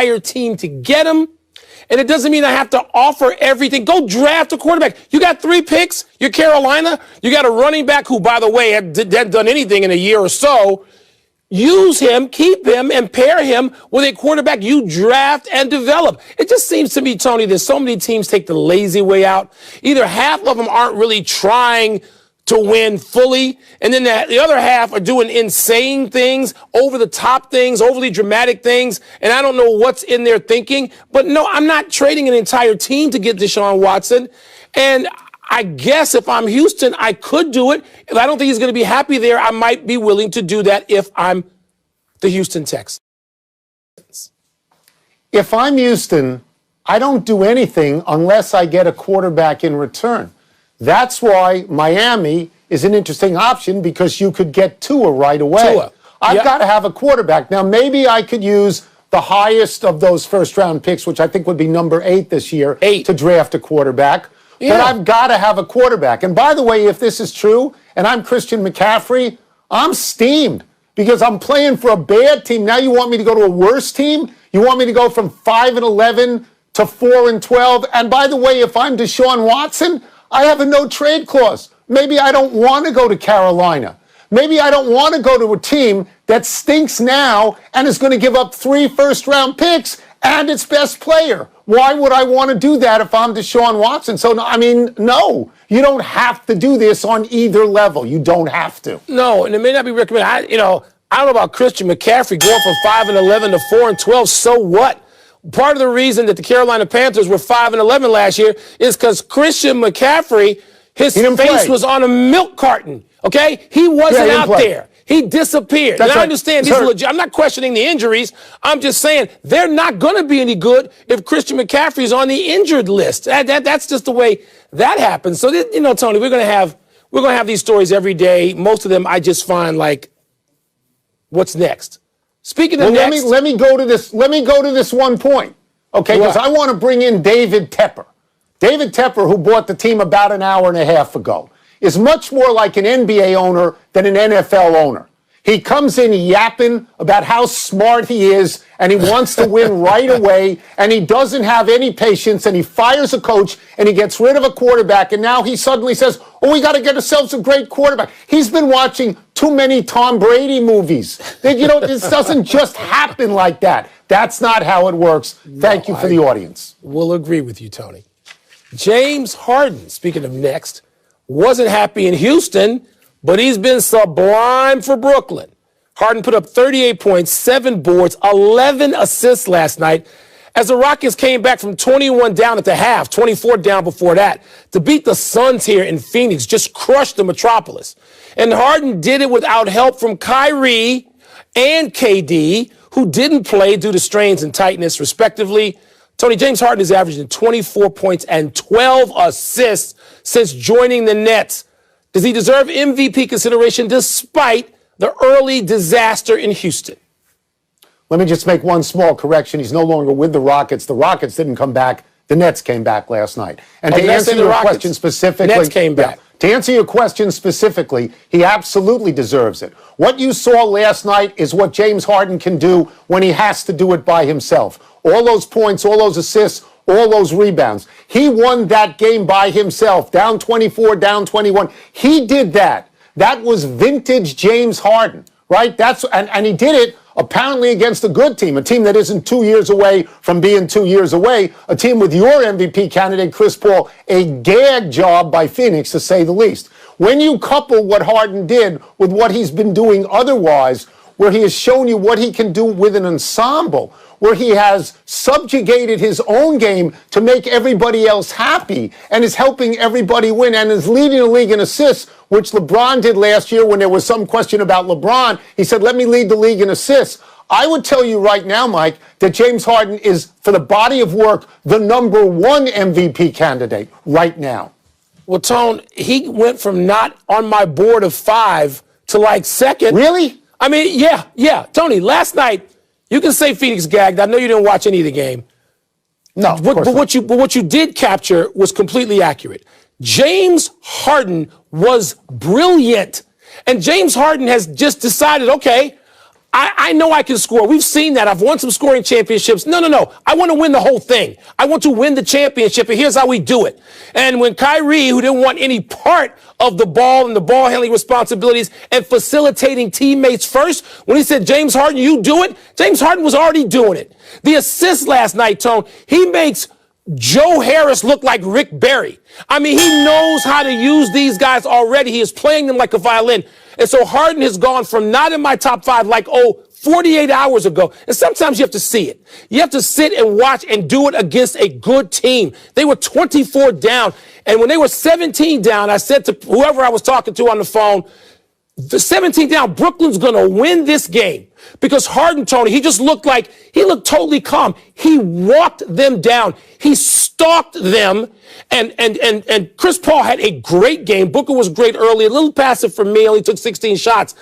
entire team to get him. And it doesn't mean I have to offer everything. Go draft a quarterback. You got 3 picks. You're Carolina. You got a running back who, by the way, hadn't done anything in a year or so. Use him, keep him, and pair him with a quarterback you draft and develop. It just seems to me, Tony, that so many teams take the lazy way out. Either half of them aren't really trying to win fully, and then the other half are doing insane things, over-the-top things, overly dramatic things, and I don't know what's in their thinking. But no, I'm not trading an entire team to get Deshaun Watson, and I guess if I'm Houston, I could do it. If I don't think he's going to be happy there, I might be willing to do that if I'm the Houston Texans. If I'm Houston, I don't do anything unless I get a quarterback in return. That's why Miami is an interesting option, because you could get Tua right away. I've got to have a quarterback. Now, maybe I could use the highest of those first-round picks, which I think would be number 8 this year, to draft a quarterback. But I've got to have a quarterback. And by the way, if this is true, and I'm Christian McCaffrey, I'm steamed because I'm playing for a bad team. Now you want me to go to a worse team? You want me to go from 5-11 to 4-12? And by the way, if I'm Deshaun Watson, I have a no-trade clause. Maybe I don't want to go to Carolina. Maybe I don't want to go to a team that stinks now and is going to give up 3 first-round picks and its best player. Why would I want to do that if I'm Deshaun Watson? So, no, you don't have to do this on either level. You don't have to. No, and it may not be recommended. I don't know about Christian McCaffrey going from 5-11 to 4-12. So what? Part of the reason that the Carolina Panthers were 5-11 last year is because Christian McCaffrey, his face was on a milk carton. Okay? He wasn't out there. He disappeared. And I understand these are legit. I'm not questioning the injuries. I'm just saying they're not going to be any good if Christian McCaffrey is on the injured list. That's just the way that happens. So, Tony, we're going to have these stories every day. Most of them I just find like, what's next? Speaking of next, let me go to this. Let me go to this one point, okay? Because I want to bring in David Tepper. David Tepper, who bought the team about an hour and a half ago, is much more like an NBA owner than an NFL owner. He comes in yapping about how smart he is, and he wants to win right away, and he doesn't have any patience, and he fires a coach, and he gets rid of a quarterback, and now he suddenly says, we got to get ourselves a great quarterback. He's been watching too many Tom Brady movies. This doesn't just happen like that. That's not how it works. Thank you for the audience. We'll agree with you, Tony. James Harden, speaking of next, wasn't happy in Houston, but he's been sublime for Brooklyn. Harden put up 38 points, 7 boards, 11 assists last night as the Rockets came back from 21 down at the half, 24 down before that, to beat the Suns here in Phoenix, just crushed the Metropolis. And Harden did it without help from Kyrie and KD, who didn't play due to strains and tightness, respectively. Tony, James Harden is averaging 24 points and 12 assists since joining the Nets. Does he deserve MVP consideration despite the early disaster in Houston? Let me just make one small correction. He's no longer with the Rockets. The Rockets didn't come back. The Nets came back last night. And to answer your question specifically, Nets came back. To answer your question specifically, he absolutely deserves it. What you saw last night is what James Harden can do when he has to do it by himself. All those points, all those assists, all those rebounds. He won that game by himself, down 24, down 21. He did that. That was vintage James Harden, right? And he did it apparently against a good team, a team that isn't 2 years away from being 2 years away, a team with your MVP candidate, Chris Paul, a gag job by Phoenix, to say the least. When you couple what Harden did with what he's been doing otherwise, where he has shown you what he can do with an ensemble, where he has subjugated his own game to make everybody else happy and is helping everybody win and is leading the league in assists, which LeBron did last year when there was some question about LeBron. He said, let me lead the league in assists. I would tell you right now, Mike, that James Harden is, for the body of work, the #1 MVP candidate right now. Well, Tone, he went from not on my board of 5 to like second. Really? I mean, yeah. Tony, last night, you can say Phoenix gagged. I know you didn't watch any of the game. No, but what you did capture was completely accurate. James Harden was brilliant. And James Harden has just decided, okay, I know I can score. We've seen that. I've won some scoring championships. No. I want to win the whole thing. I want to win the championship, and here's how we do it. And when Kyrie, who didn't want any part of the ball and the ball handling responsibilities and facilitating teammates first, when he said, James Harden, you do it, James Harden was already doing it. The assist last night, Tone, he makes Joe Harris look like Rick Barry. I mean, he knows how to use these guys already. He is playing them like a violin. And so Harden has gone from not in my top 5 like, 48 hours ago. And sometimes you have to see it. You have to sit and watch and do it against a good team. They were 24 down. And when they were 17 down, I said to whoever I was talking to on the phone, the 17 down, Brooklyn's going to win this game. Because Harden, Tony, he looked totally calm. He walked them down. He stalked them. And Chris Paul had a great game. Booker was great early, a little passive for me, only took 16 shots.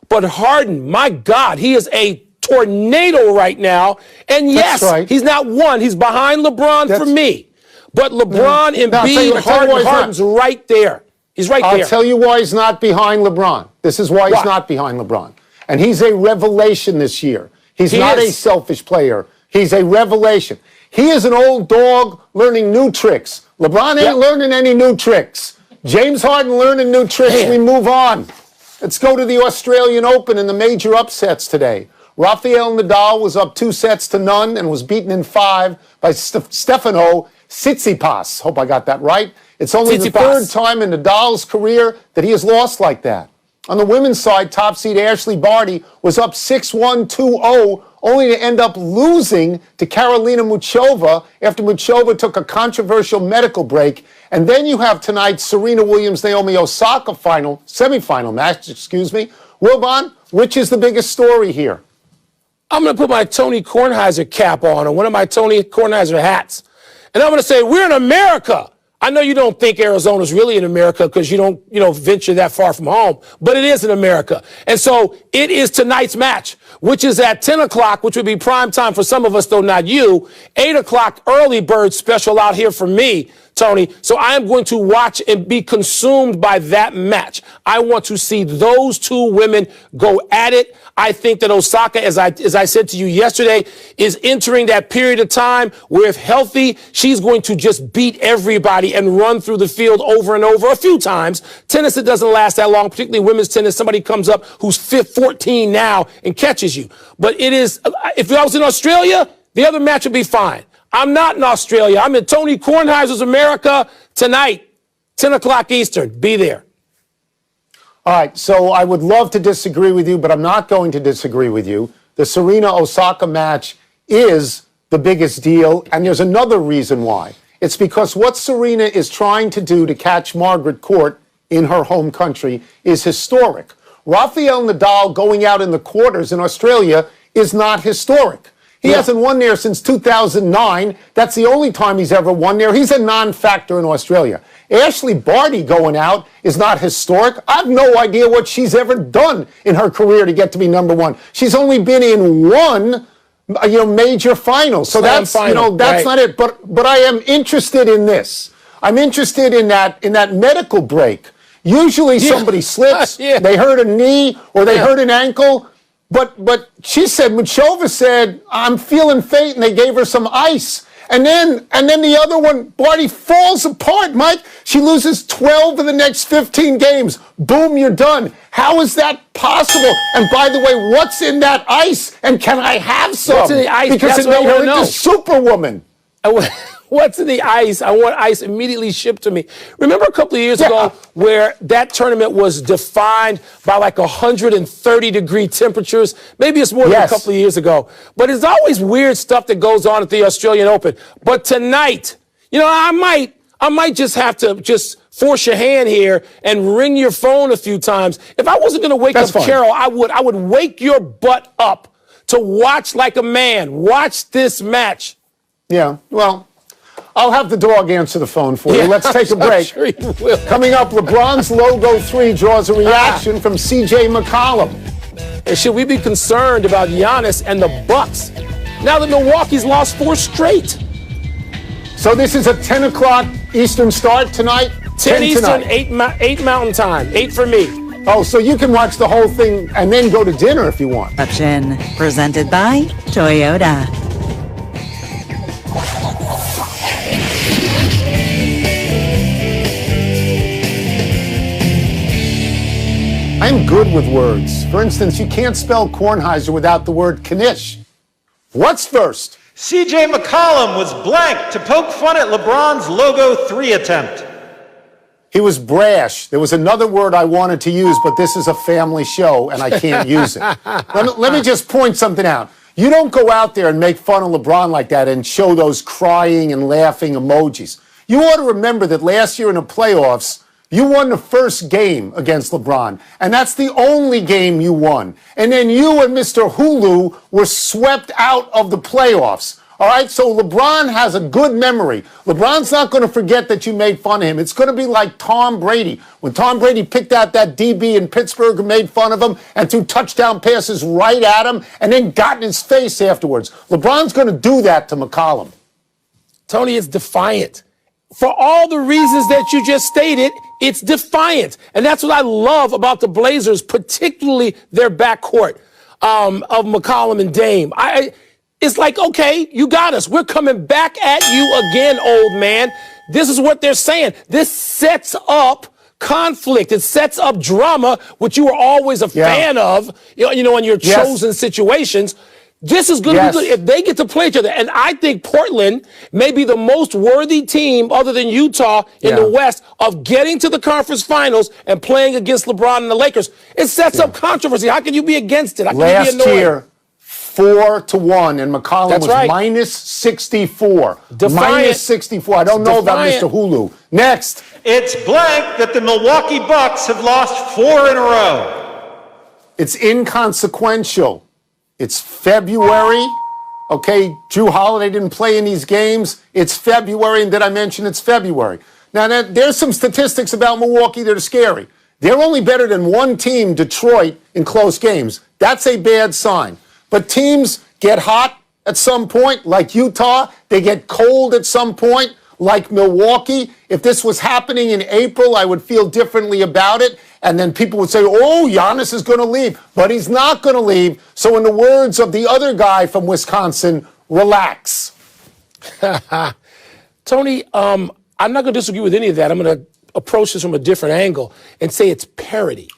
But Harden, my God, he is a tornado right now. And yes, right. He's not one. He's behind LeBron for me. But LeBron, Embiid, Harden's right there. He's right there. I'll tell you why he's not behind LeBron. This is why he's not behind LeBron. And he's a revelation this year. He's not a selfish player. He's a revelation. He is an old dog learning new tricks. LeBron ain't learning any new tricks. James Harden learning new tricks. We move on. Let's go to the Australian Open and the major upsets today. Rafael Nadal was up 2-0 and was beaten in 5 by Stefano Tsitsipas. Hope I got that right. It's only the 3rd time in Nadal's career that he has lost like that. On the women's side, top seed Ashley Barty was up 6-1, 2-0, only to end up losing to Karolina Muchova after Muchova took a controversial medical break. And then you have tonight's Serena Williams-Naomi Osaka semifinal match, Wilbon, which is the biggest story here? I'm going to put my Tony Kornheiser cap on, or one of my Tony Kornheiser hats. And I'm going to say, we're in America. I know you don't think Arizona's really in America because you don't, venture that far from home, but it is in America. And so it is tonight's match, which is at 10 o'clock, which would be prime time for some of us, though not you. 8 o'clock early bird special out here for me, Tony. So I am going to watch and be consumed by that match. I want to see those two women go at it. I think that Osaka, as I said to you yesterday, is entering that period of time where, if healthy, she's going to just beat everybody and run through the field over and over a few times. Tennis, it doesn't last that long, particularly women's tennis. Somebody comes up who's 14 now and catches you. But it is, if I was in Australia, the other match would be fine. I'm not in Australia. I'm in Tony Kornheiser's America tonight, 10 o'clock Eastern. Be there. All right, so I would love to disagree with you, but I'm not going to disagree with you. The Serena-Osaka match is the biggest deal, and there's another reason why. It's because what Serena is trying to do to catch Margaret Court in her home country is historic. Rafael Nadal going out in the quarters in Australia is not historic. He hasn't won there since 2009. That's the only time he's ever won there. He's a non-factor in Australia. Ashley Barty going out is not historic. I have no idea what she's ever done in her career to get to be number 1. She's only been in one, major final. So that's not it. But I am interested in this. I'm interested in that medical break. Usually somebody slips, they hurt a knee or they hurt an ankle. But she said, Muchova said, I'm feeling faint, and they gave her some ice. And then the other one, Barty, falls apart, Mike. She loses 12 of the next 15 games. Boom, you're done. How is that possible? And by the way, what's in that ice? And can I have some? What's in the ice? Because it made her into Superwoman. What's in the ice? I want ice immediately shipped to me. Remember a couple of years ago where that tournament was defined by like 130-degree temperatures? Maybe it's more than a couple of years ago. But there's always weird stuff that goes on at the Australian Open. But tonight, I might just have to force your hand here and ring your phone a few times. If I wasn't going to wake up Carol, I would wake your butt up to watch like a man. Watch this match. Yeah, well, I'll have the dog answer the phone for you. Let's take a break. Sure you will. Coming up, LeBron's logo 3 draws a reaction from C.J. McCollum. And should we be concerned about Giannis and the Bucks now that Milwaukee's lost 4 straight? So this is a 10 o'clock Eastern start tonight? 10 Eastern, 8 Mountain Time. 8 for me. Oh, so you can watch the whole thing and then go to dinner if you want. Interruption, presented by Toyota. I'm good with words. For instance, you can't spell Kornheiser without the word Knish. What's first? C.J. McCollum was blank to poke fun at LeBron's Logo 3 attempt. He was brash. There was another word I wanted to use, but this is a family show, and I can't use it. Let me just point something out. You don't go out there and make fun of LeBron like that and show those crying and laughing emojis. You ought to remember that last year in the playoffs, you won the first game against LeBron, and that's the only game you won. And then you and Mr. Hulu were swept out of the playoffs. All right, so LeBron has a good memory. LeBron's not going to forget that you made fun of him. It's going to be like Tom Brady. When Tom Brady picked out that DB in Pittsburgh and made fun of him and threw touchdown passes right at him and then got in his face afterwards. LeBron's going to do that to McCollum. Tony, it's defiant. For all the reasons that you just stated, it's defiant. And that's what I love about the Blazers, particularly their backcourt of McCollum and Dame. It's like, okay, you got us. We're coming back at you again, old man. This is what they're saying. This sets up conflict. It sets up drama, which you were always a fan of, in your chosen situations. This is going to be good if they get to play each other. And I think Portland may be the most worthy team, other than Utah, in the West, of getting to the conference finals and playing against LeBron and the Lakers. It sets up controversy. How can you be against it? How can you be annoyed? Year, 4-1, and McCollum was minus 64. Minus 64. I don't know about Mr. Hulu. Next. It's blank that the Milwaukee Bucks have lost 4 in a row. It's inconsequential. It's February. Okay, Drew Holiday didn't play in these games. It's February, and did I mention it's February? Now, there's some statistics about Milwaukee that are scary. They're only better than one team, Detroit, in close games. That's a bad sign. But teams get hot at some point, like Utah. They get cold at some point, like Milwaukee. If this was happening in April, I would feel differently about it. And then people would say, oh, Giannis is going to leave. But he's not going to leave. So in the words of the other guy from Wisconsin, relax. Tony, I'm not going to disagree with any of that. I'm going to approach this from a different angle and say it's parity.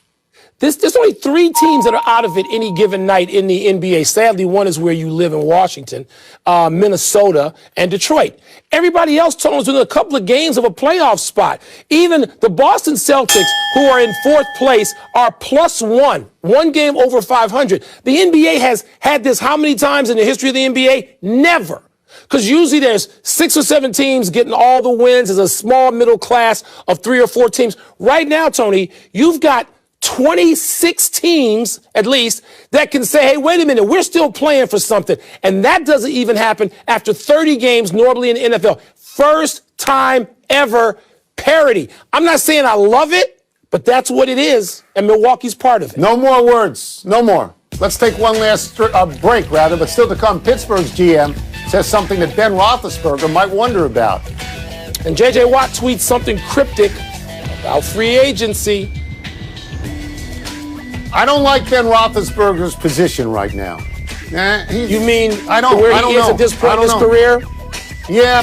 There's only 3 teams that are out of it any given night in the NBA. Sadly, one is where you live in Washington, Minnesota, and Detroit. Everybody else, Tony, is within a couple of games of a playoff spot. Even the Boston Celtics, who are in 4th place, are +1, 1 game over 500. The NBA has had this how many times in the history of the NBA? Never. Because usually there's 6 or 7 teams getting all the wins. There's a small middle class of 3 or 4 teams. Right now, Tony, you've got 26 teams, at least, that can say, hey, wait a minute, we're still playing for something. And that doesn't even happen after 30 games normally in the NFL. First time ever parity. I'm not saying I love it, but that's what it is, and Milwaukee's part of it. No more words. No more. Let's take one last break, but still to come, Pittsburgh's GM says something that Ben Roethlisberger might wonder about. And J.J. Watt tweets something cryptic about free agency. I don't like Ben Roethlisberger's position right now. You mean I don't know. At this point in his career? Yeah.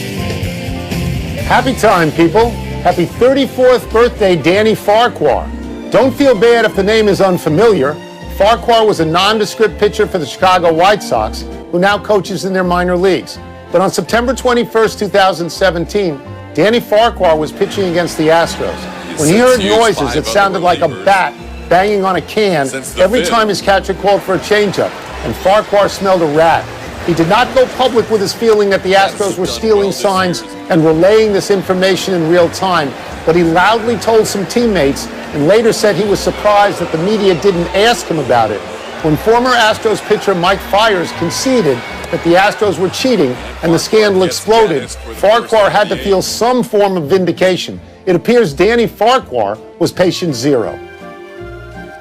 Happy time, people. Happy 34th birthday, Danny Farquhar. Don't feel bad if the name is unfamiliar. Farquhar was a nondescript pitcher for the Chicago White Sox, who now coaches in their minor leagues. But on September 21st, 2017, Danny Farquhar was pitching against the Astros. When he heard noises, it sounded like a bat banging on a can every time his catcher called for a changeup, and Farquhar smelled a rat. He did not go public with his feeling that the Astros were stealing signs and relaying this information in real time, but he loudly told some teammates and later said he was surprised that the media didn't ask him about it. When former Astros pitcher Mike Fiers conceded that the Astros were cheating and the scandal exploded, Farquhar had to feel some form of vindication. It appears Danny Farquhar was patient zero.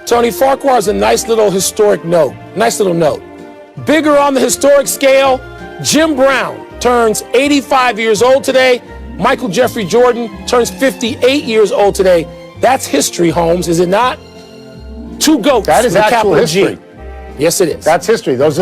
Tony, Farquhar is a nice little historic note. Nice little note. Bigger on the historic scale, Jim Brown turns 85 years old today. Michael Jeffrey Jordan turns 58 years old today. That's history, Holmes, is it not? Two GOATs. That is with actual capital history. G. Yes, it is. That's history. Those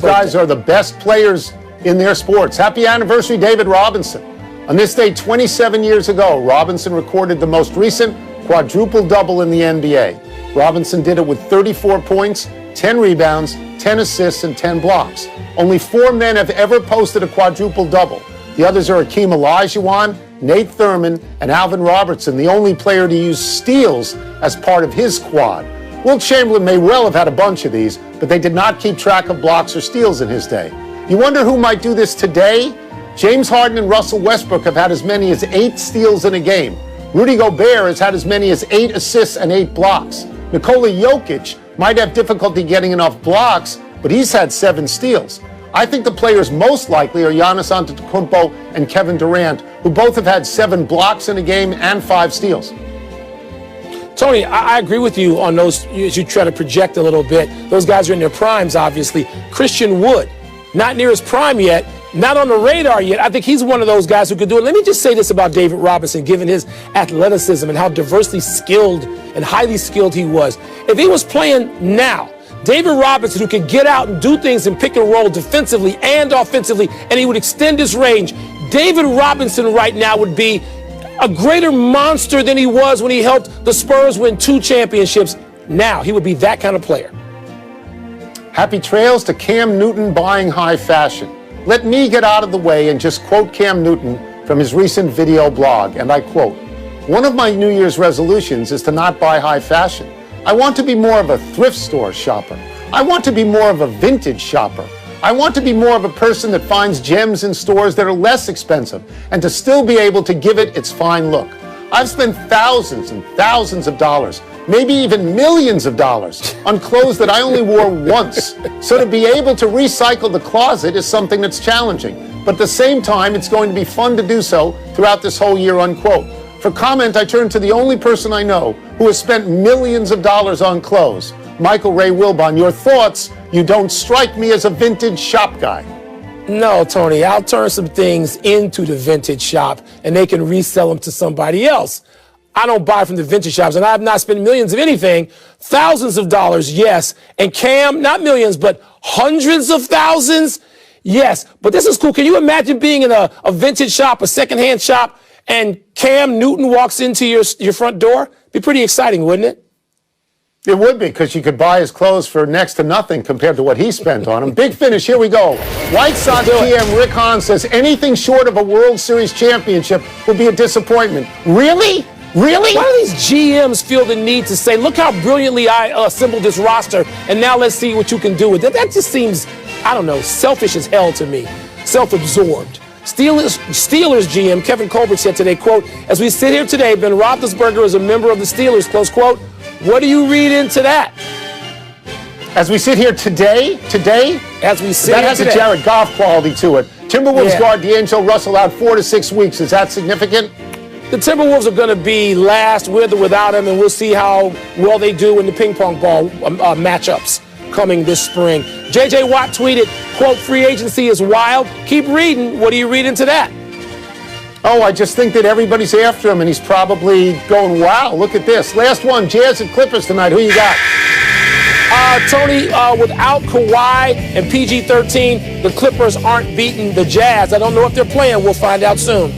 guys are the best players in their sports. Happy anniversary, David Robinson. On this day 27 years ago, Robinson recorded the most recent quadruple-double in the NBA. Robinson did it with 34 points, 10 rebounds, 10 assists, and 10 blocks. Only 4 men have ever posted a quadruple-double. The others are Akeem Olajuwon, Nate Thurman, and Alvin Robertson, the only player to use steals as part of his quad. Wilt Chamberlain may well have had a bunch of these, but they did not keep track of blocks or steals in his day. You wonder who might do this today? James Harden and Russell Westbrook have had as many as 8 steals in a game. Rudy Gobert has had as many as 8 assists and 8 blocks. Nikola Jokic might have difficulty getting enough blocks, but he's had 7 steals. I think the players most likely are Giannis Antetokounmpo and Kevin Durant, who both have had 7 blocks in a game and 5 steals. Tony, I agree with you on those as you try to project a little bit. Those guys are in their primes, obviously. Christian Wood, not near his prime yet, not on the radar yet. I think he's one of those guys who could do it. Let me just say this about David Robinson, given his athleticism and how diversely skilled and highly skilled he was. If he was playing now, David Robinson, who could get out and do things and pick and roll defensively and offensively, and he would extend his range, David Robinson right now would be a greater monster than he was when he helped the Spurs win 2 championships. Now, he would be that kind of player. Happy trails to Cam Newton buying high fashion. Let me get out of the way and just quote Cam Newton from his recent video blog, and I quote, "One of my New Year's resolutions is to not buy high fashion. I want to be more of a thrift store shopper. I want to be more of a vintage shopper. I want to be more of a person that finds gems in stores that are less expensive and to still be able to give it its fine look. I've spent thousands and thousands of dollars, maybe even millions of dollars, on clothes that I only wore once. So to be able to recycle the closet is something that's challenging. But at the same time, it's going to be fun to do so throughout this whole year," unquote. For comment, I turn to the only person I know who has spent millions of dollars on clothes, Michael Ray Wilbon. Your thoughts? You don't strike me as a vintage shop guy. No, Tony, I'll turn some things into the vintage shop and they can resell them to somebody else. I don't buy from the vintage shops, and I have not spent millions of anything. Thousands of dollars, yes. And Cam, not millions, but hundreds of thousands, yes. But this is cool. Can you imagine being in a vintage shop, a secondhand shop, and Cam Newton walks into your front door? Be pretty exciting, wouldn't it? It would be, because you could buy his clothes for next to nothing compared to what he spent on them. Big finish, here we go. White Sox GM Rick Hahn says anything short of a World Series championship would be a disappointment. Really? Really? Why do these GMs feel the need to say, look how brilliantly I assembled this roster, and now let's see what you can do with it? That just seems, I don't know, selfish as hell to me. Self-absorbed. Steelers GM Kevin Colbert said today, quote, "As we sit here today, Ben Roethlisberger is a member of the Steelers," close quote. What do you read into that? As we sit here today, As we sit that here has today. a Jared Goff quality to it. Timberwolves Yeah. guard D'Angelo Russell out 4 to 6 weeks. Is that significant? The Timberwolves are going to be last with or without him, and we'll see how well they do in the ping pong ball matchups coming this spring. J.J. Watt tweeted, quote, "Free agency is wild." Keep reading. What do you read into that? Oh, I just think that everybody's after him, and he's probably going, wow, look at this. Last one, Jazz and Clippers tonight. Who you got? Tony, without Kawhi and PG-13, the Clippers aren't beating the Jazz. I don't know if they're playing. We'll find out soon.